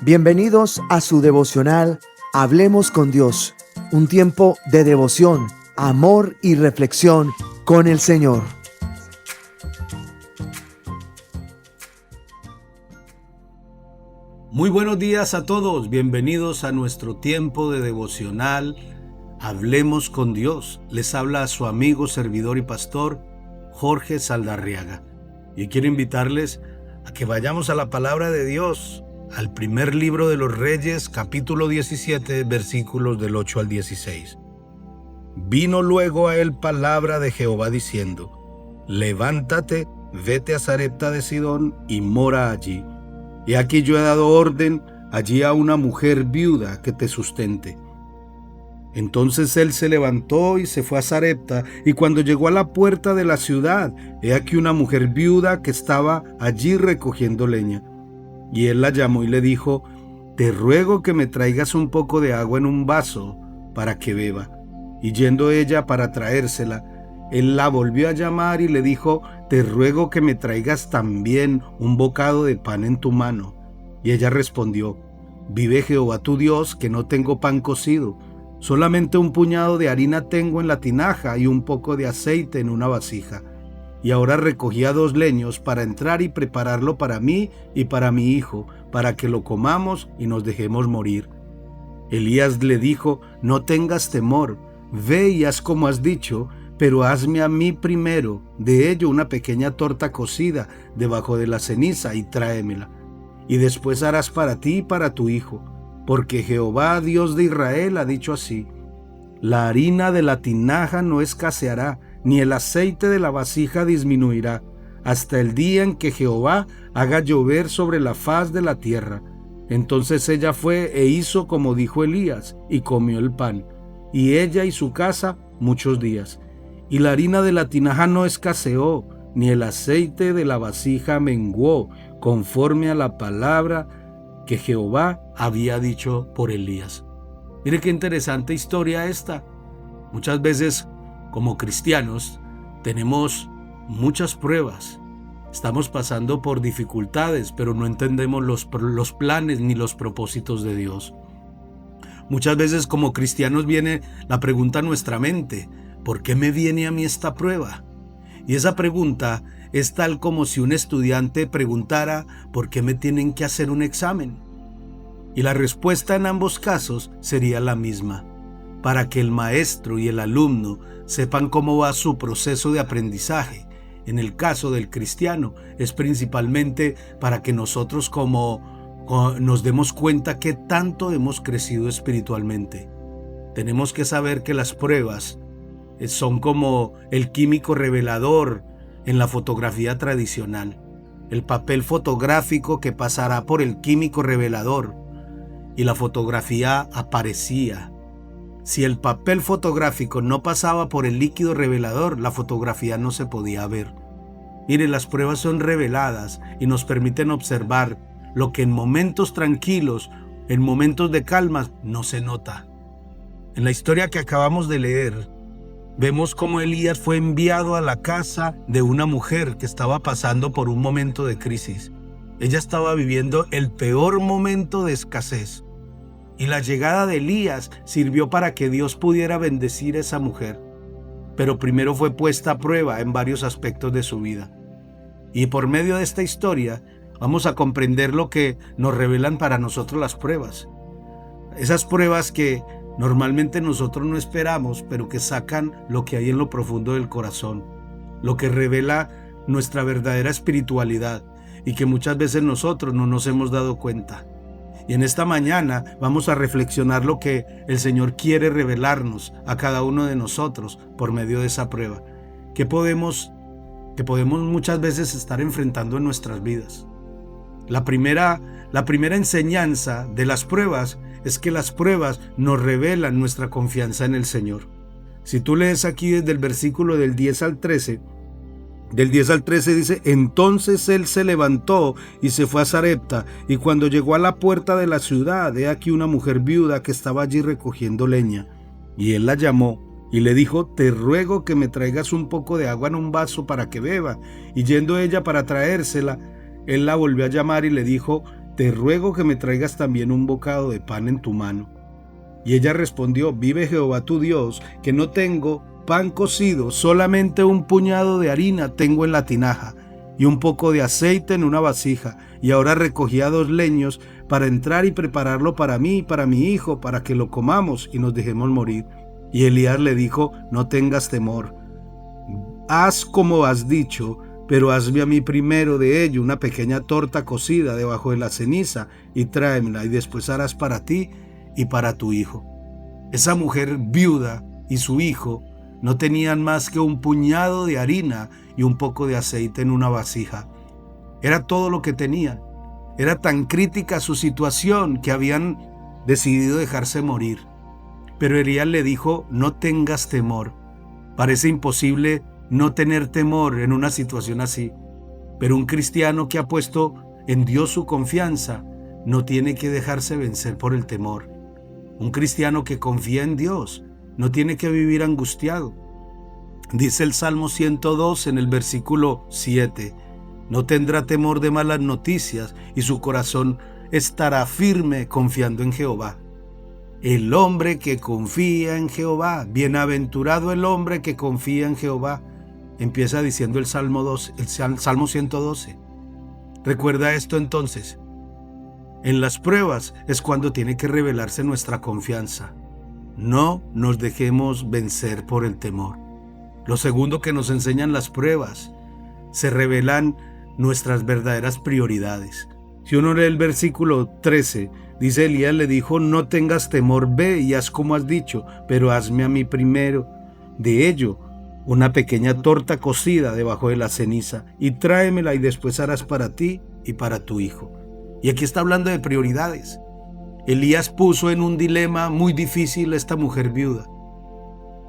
Bienvenidos a su devocional Hablemos con Dios, un tiempo de devoción, amor y reflexión con el Señor. Muy buenos días a todos, bienvenidos a nuestro tiempo de devocional Hablemos con Dios. Les habla a su amigo, servidor y pastor Jorge Saldarriaga. Y quiero invitarles a que vayamos a la palabra de Dios, al primer libro de los Reyes, capítulo 17, versículos del 8 al 16. Vino luego a él palabra de Jehová diciendo: Levántate, vete a Sarepta de Sidón y mora allí. Y aquí yo he dado orden allí a una mujer viuda que te sustente. Entonces él se levantó y se fue a Sarepta, y cuando llegó a la puerta de la ciudad, he aquí una mujer viuda que estaba allí recogiendo leña. Y él la llamó y le dijo: Te ruego que me traigas un poco de agua en un vaso para que beba. Y yendo ella para traérsela, él la volvió a llamar y le dijo: Te ruego que me traigas también un bocado de pan en tu mano. Y ella respondió: Vive Jehová tu Dios, que no tengo pan cocido, solamente un puñado de harina tengo en la tinaja y un poco de aceite en una vasija. Y ahora recogía 2 leños para entrar y prepararlo para mí y para mi hijo, para que lo comamos y nos dejemos morir. Elías le dijo: No tengas temor, ve y haz como has dicho, pero hazme a mí primero de ello una pequeña torta cocida debajo de la ceniza y tráemela. Y después harás para ti y para tu hijo, porque Jehová, Dios de Israel, ha dicho así: La harina de la tinaja no escaseará, ni el aceite de la vasija disminuirá, hasta el día en que Jehová haga llover sobre la faz de la tierra. Entonces ella fue e hizo como dijo Elías, y comió el pan, y ella y su casa muchos días. Y la harina de la tinaja no escaseó, ni el aceite de la vasija menguó, conforme a la palabra que Jehová había dicho por Elías. Mire qué interesante historia esta. Muchas veces, como cristianos, tenemos muchas pruebas. Estamos pasando por dificultades, pero no entendemos los planes ni los propósitos de Dios. Muchas veces, como cristianos, viene la pregunta a nuestra mente: ¿por qué me viene a mí esta prueba? Y esa pregunta es tal como si un estudiante preguntara: ¿por qué me tienen que hacer un examen? Y la respuesta en ambos casos sería la misma: para que el maestro y el alumno sepan cómo va su proceso de aprendizaje. En el caso del cristiano es principalmente para que nosotros nos demos cuenta qué tanto hemos crecido espiritualmente. Tenemos que saber que las pruebas son como el químico revelador en la fotografía tradicional, el papel fotográfico que pasará por el químico revelador, y la fotografía aparecía. Si el papel fotográfico no pasaba por el líquido revelador, la fotografía no se podía ver. Mire, las pruebas son reveladas y nos permiten observar lo que en momentos tranquilos, en momentos de calma, no se nota. En la historia que acabamos de leer, vemos cómo Elías fue enviado a la casa de una mujer que estaba pasando por un momento de crisis. Ella estaba viviendo el peor momento de escasez. Y la llegada de Elías sirvió para que Dios pudiera bendecir a esa mujer. Pero primero fue puesta a prueba en varios aspectos de su vida. Y por medio de esta historia vamos a comprender lo que nos revelan para nosotros las pruebas. Esas pruebas que normalmente nosotros no esperamos, pero que sacan lo que hay en lo profundo del corazón, lo que revela nuestra verdadera espiritualidad y que muchas veces nosotros no nos hemos dado cuenta. Y en esta mañana vamos a reflexionar lo que el Señor quiere revelarnos a cada uno de nosotros por medio de esa prueba, que podemos muchas veces estar enfrentando en nuestras vidas. La primera enseñanza de las pruebas es que las pruebas nos revelan nuestra confianza en el Señor. Si tú lees aquí desde el versículo del 10 al 13, del 10 al 13 dice: Entonces él se levantó y se fue a Sarepta, y cuando llegó a la puerta de la ciudad, he aquí una mujer viuda que estaba allí recogiendo leña. Y él la llamó y le dijo: Te ruego que me traigas un poco de agua en un vaso para que beba. Y yendo ella para traérsela, él la volvió a llamar y le dijo: te ruego que me traigas también un bocado de pan en tu mano. Y ella respondió, vive Jehová tu Dios, que no tengo pan cocido, solamente un puñado de harina tengo en la tinaja, y un poco de aceite en una vasija, y ahora recogía 2 leños para entrar y prepararlo para mí y para mi hijo, para que lo comamos y nos dejemos morir. Y Elías le dijo, no tengas temor, haz como has dicho, pero hazme a mí primero de ello una pequeña torta cocida debajo de la ceniza y tráemela, y después harás para ti y para tu hijo. Esa mujer viuda y su hijo no tenían más que un puñado de harina y un poco de aceite en una vasija. Era todo lo que tenían. Era tan crítica su situación que habían decidido dejarse morir. Pero Elías le dijo, no tengas temor. Parece imposible no tener temor en una situación así, pero un cristiano que ha puesto en Dios su confianza no tiene que dejarse vencer por el temor. Un cristiano que confía en Dios no tiene que vivir angustiado. Dice el Salmo 102 en el versículo 7, no tendrá temor de malas noticias y su corazón estará firme confiando en Jehová. El hombre que confía en Jehová, bienaventurado el hombre que confía en Jehová. Empieza diciendo el Salmo 112. Recuerda esto entonces. En las pruebas es cuando tiene que revelarse nuestra confianza. No nos dejemos vencer por el temor. Lo segundo que nos enseñan las pruebas, se revelan nuestras verdaderas prioridades. Si uno lee el versículo 13, dice Elías le dijo, no tengas temor, ve y haz como has dicho, pero hazme a mí primero de ello una pequeña torta cocida debajo de la ceniza y tráemela y después harás para ti y para tu hijo. Y aquí está hablando de prioridades. Elías puso en un dilema muy difícil a esta mujer viuda,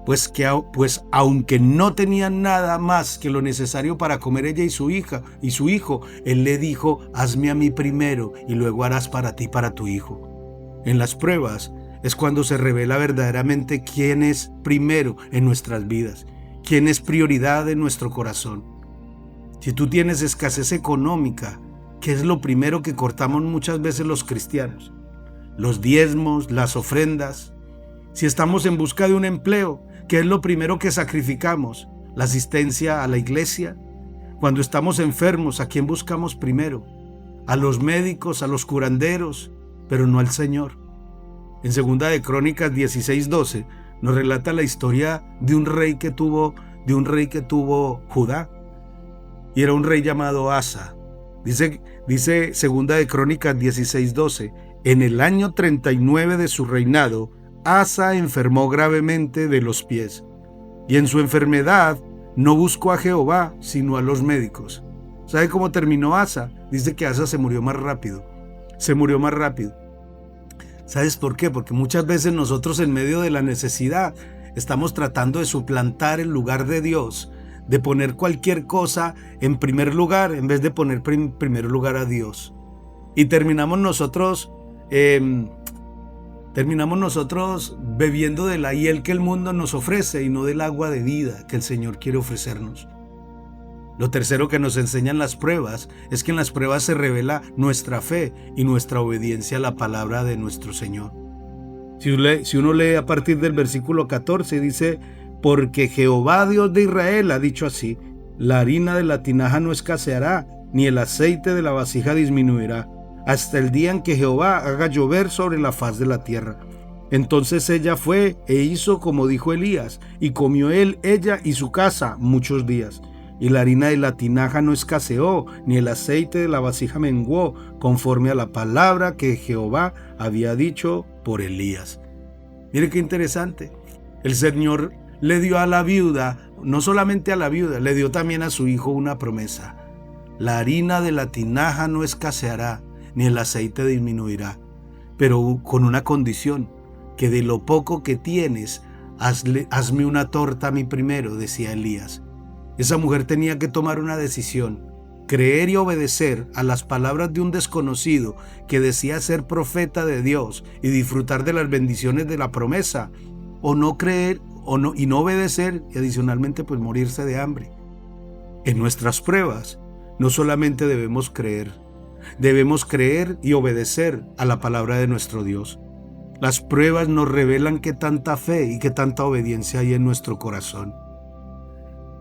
pues aunque no tenían nada más que lo necesario para comer ella y su hija y su hijo, él le dijo, hazme a mí primero y luego harás para ti y para tu hijo. En las pruebas es cuando se revela verdaderamente quién es primero en nuestras vidas, quién es prioridad en nuestro corazón. Si tú tienes escasez económica, ¿qué es lo primero que cortamos muchas veces los cristianos? Los diezmos, las ofrendas. Si estamos en busca de un empleo, ¿qué es lo primero que sacrificamos? La asistencia a la iglesia. Cuando estamos enfermos, ¿a quién buscamos primero? A los médicos, a los curanderos, pero no al Señor. En 2 de Crónicas 16:12 nos relata la historia de un rey que tuvo Judá, y era un rey llamado Asa. Dice 2 de Crónicas 16:12, en el año 39 de su reinado, Asa enfermó gravemente de los pies, y en su enfermedad no buscó a Jehová, sino a los médicos. ¿Sabe cómo terminó Asa? Dice que Asa se murió más rápido. ¿Sabes por qué? Porque muchas veces nosotros en medio de la necesidad estamos tratando de suplantar el lugar de Dios, de poner cualquier cosa en primer lugar en vez de poner en primer lugar a Dios. Y terminamos nosotros bebiendo de la hiel que el mundo nos ofrece y no del agua de vida que el Señor quiere ofrecernos. Lo tercero que nos enseñan las pruebas es que en las pruebas se revela nuestra fe y nuestra obediencia a la palabra de nuestro Señor. Si uno lee a partir del versículo 14, dice, porque Jehová Dios de Israel ha dicho así, la harina de la tinaja no escaseará, ni el aceite de la vasija disminuirá, hasta el día en que Jehová haga llover sobre la faz de la tierra. Entonces ella fue e hizo como dijo Elías, y comió ella y su casa muchos días. Y la harina de la tinaja no escaseó, ni el aceite de la vasija menguó, conforme a la palabra que Jehová había dicho por Elías. Mire qué interesante. El Señor le dio a la viuda, no solamente a la viuda, le dio también a su hijo una promesa. La harina de la tinaja no escaseará, ni el aceite disminuirá, pero con una condición, que de lo poco que tienes, hazme una torta a mí primero, decía Elías. Esa mujer tenía que tomar una decisión, creer y obedecer a las palabras de un desconocido que decía ser profeta de Dios y disfrutar de las bendiciones de la promesa, o no creer y no obedecer y adicionalmente pues morirse de hambre. En nuestras pruebas no solamente debemos creer, Debemos creer y obedecer a la palabra de nuestro Dios. Las pruebas nos revelan qué tanta fe y qué tanta obediencia hay en nuestro corazón.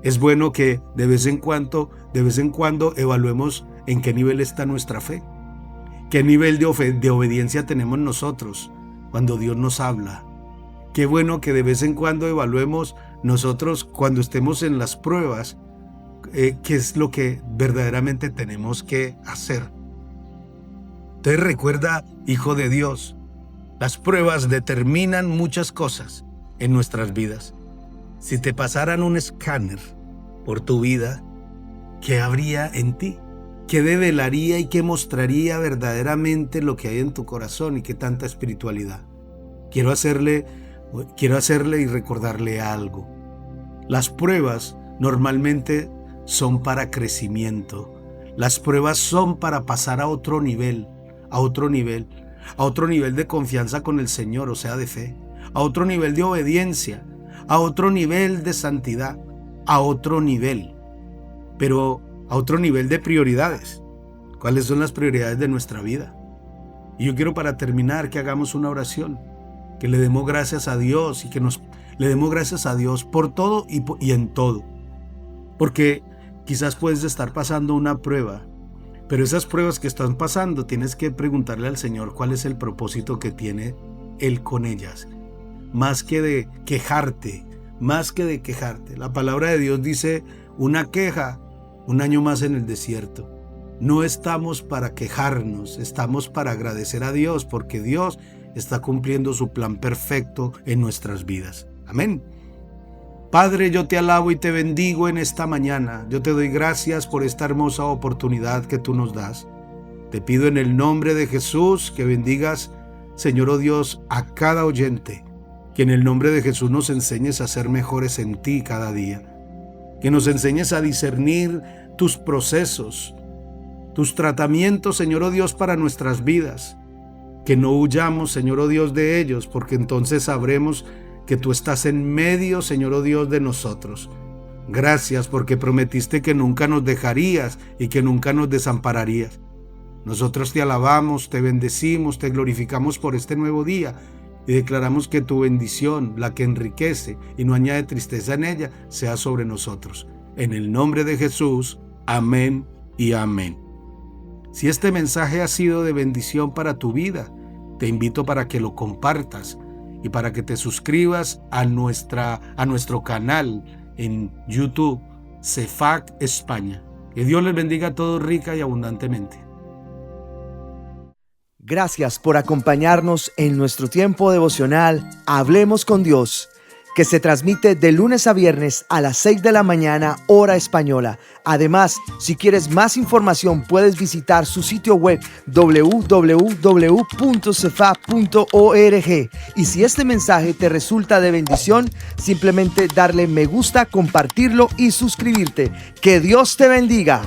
Es bueno que de vez en cuando evaluemos en qué nivel está nuestra fe. ¿Qué nivel de obediencia tenemos nosotros cuando Dios nos habla? Qué bueno que de vez en cuando evaluemos nosotros cuando estemos en las pruebas, qué es lo que verdaderamente tenemos que hacer. Entonces recuerda, hijo de Dios, las pruebas determinan muchas cosas en nuestras vidas. Si te pasaran un escáner por tu vida, ¿qué habría en ti? ¿Qué develaría y qué mostraría verdaderamente lo que hay en tu corazón y qué tanta espiritualidad? Quiero hacerle y recordarle algo. Las pruebas normalmente son para crecimiento. Las pruebas son para pasar a otro nivel de confianza con el Señor, o sea, de fe, a otro nivel de obediencia, a otro nivel de santidad, a otro nivel, pero a otro nivel de prioridades. ¿Cuáles son las prioridades de nuestra vida? Y yo quiero, para terminar, que hagamos una oración, que le demos gracias a Dios y que le demos gracias a Dios por todo y en todo. Porque quizás puedes estar pasando una prueba, pero esas pruebas que están pasando tienes que preguntarle al Señor cuál es el propósito que tiene Él con ellas. Más que de quejarte. La palabra de Dios dice, una queja, un año más en el desierto. No estamos para quejarnos, estamos para agradecer a Dios, porque Dios está cumpliendo su plan perfecto en nuestras vidas. Amén. Padre, yo te alabo y te bendigo en esta mañana. Yo te doy gracias por esta hermosa oportunidad que tú nos das. Te pido en el nombre de Jesús que bendigas, Señor, oh Dios, a cada oyente. Que en el nombre de Jesús nos enseñes a ser mejores en ti cada día. Que nos enseñes a discernir tus procesos, tus tratamientos, Señor, oh Dios, para nuestras vidas. Que no huyamos, Señor, oh Dios, de ellos, porque entonces sabremos que tú estás en medio, Señor, oh Dios, de nosotros. Gracias porque prometiste que nunca nos dejarías y que nunca nos desampararías. Nosotros te alabamos, te bendecimos, te glorificamos por este nuevo día y declaramos que tu bendición, la que enriquece y no añade tristeza en ella, sea sobre nosotros. En el nombre de Jesús, amén y amén. Si este mensaje ha sido de bendición para tu vida, te invito para que lo compartas y para que te suscribas a nuestro canal en YouTube, CEFAC España. Que Dios les bendiga a todos rica y abundantemente. Gracias por acompañarnos en nuestro tiempo devocional Hablemos con Dios, que se transmite de lunes a viernes a las 6 de la mañana, hora española. Además, si quieres más información, puedes visitar su sitio web www.cefa.org. Y si este mensaje te resulta de bendición, simplemente darle me gusta, compartirlo y suscribirte. ¡Que Dios te bendiga!